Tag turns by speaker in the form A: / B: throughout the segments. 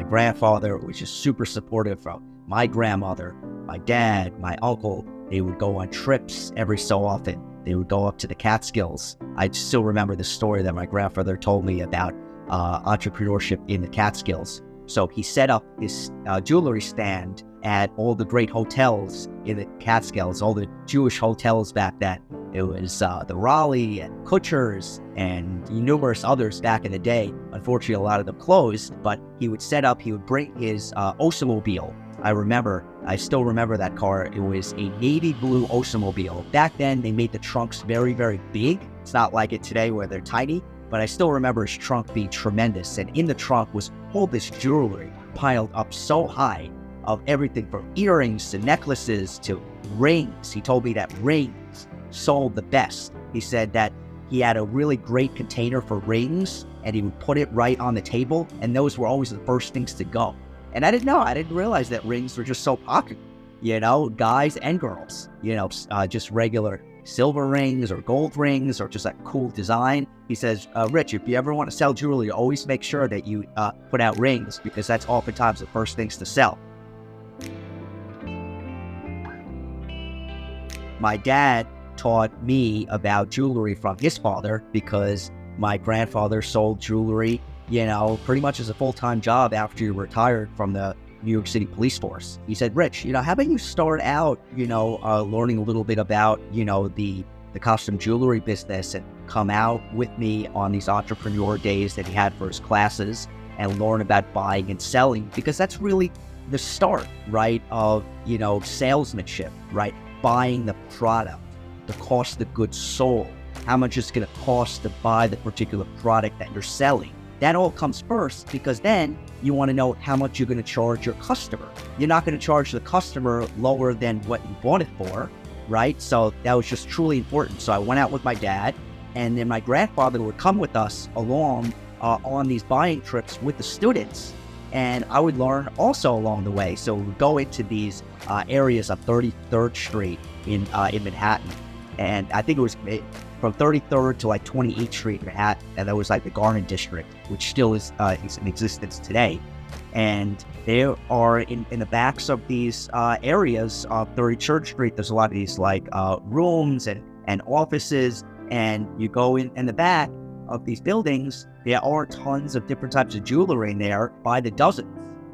A: grandfather was just super supportive from my grandmother, my dad, my uncle. They would go on trips every so often. They would go up to the Catskills. I still remember the story that my grandfather told me about entrepreneurship in the Catskills. So he set up this jewelry stand at all the great hotels in the Catskills, all the Jewish hotels back then. It was the Raleigh and Kutcher's and numerous others back in the day. Unfortunately, a lot of them closed, but he would bring his Oldsmobile. I still remember that car. It was a navy blue Oldsmobile. Back then, they made the trunks very, very big. It's not like it today where they're tiny, but I still remember his trunk being tremendous. And in the trunk was all this jewelry piled up so high of everything from earrings to necklaces to rings. He told me that rings sold the best. He said that he had a really great container for rings and he would put it right on the table, and those were always the first things to go. And I didn't realize that rings were just so popular, guys and girls, just regular silver rings or gold rings or just a cool design. He says, Rich, if you ever want to sell jewelry, always make sure that you put out rings, because that's oftentimes the first things to sell. My dad taught me about jewelry from his father, because my grandfather sold jewelry, pretty much as a full-time job after he retired from the New York City police force. He said, Rich, how about you start out, learning a little bit about, the costume jewelry business, and come out with me on these entrepreneur days that he had for his classes and learn about buying and selling, because that's really the start, right, of, salesmanship, right? Buying the product, the cost of goods sold, how much it's going to cost to buy the particular product that you're selling. That all comes first, because then you want to know how much you're going to charge your customer. You're not going to charge the customer lower than what you bought it for, right? So that was just truly important. So I went out with my dad, and then my grandfather would come with us along on these buying trips with the students, and I would learn also along the way. So we would go into these areas of 33rd Street in Manhattan, and I think it was from 33rd to like 28th Street in Manhattan, and that was like the Garden District, which still is in existence today. And there are in the backs of these areas of 33rd Street, there's a lot of these like rooms and offices, and you go in the back of these buildings, there are tons of different types of jewelry in there by the dozens.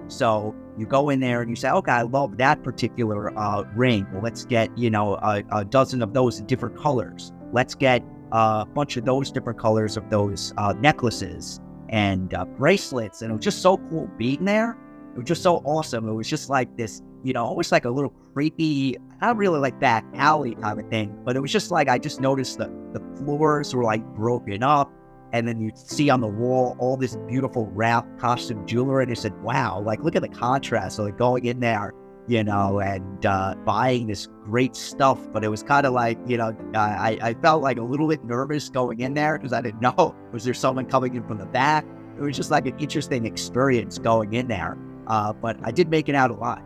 A: So you go in there and you say, okay, I love that particular ring. Well, let's get, a dozen of those in different colors. Let's get a bunch of those different colors of those necklaces and bracelets. And it was just so cool being there. It was just so awesome. It was just like this, almost like a little creepy, not really like back alley kind of thing, but it was just like, I just noticed the floors were like broken up. And then you'd see on the wall all this beautiful wrapped costume jewelry. And I said, wow, like, look at the contrast. So like going in there, and buying this great stuff. But it was kind of like, I felt like a little bit nervous going in there, because I didn't know, was there someone coming in from the back? It was just like an interesting experience going in there. But I did make it out alive.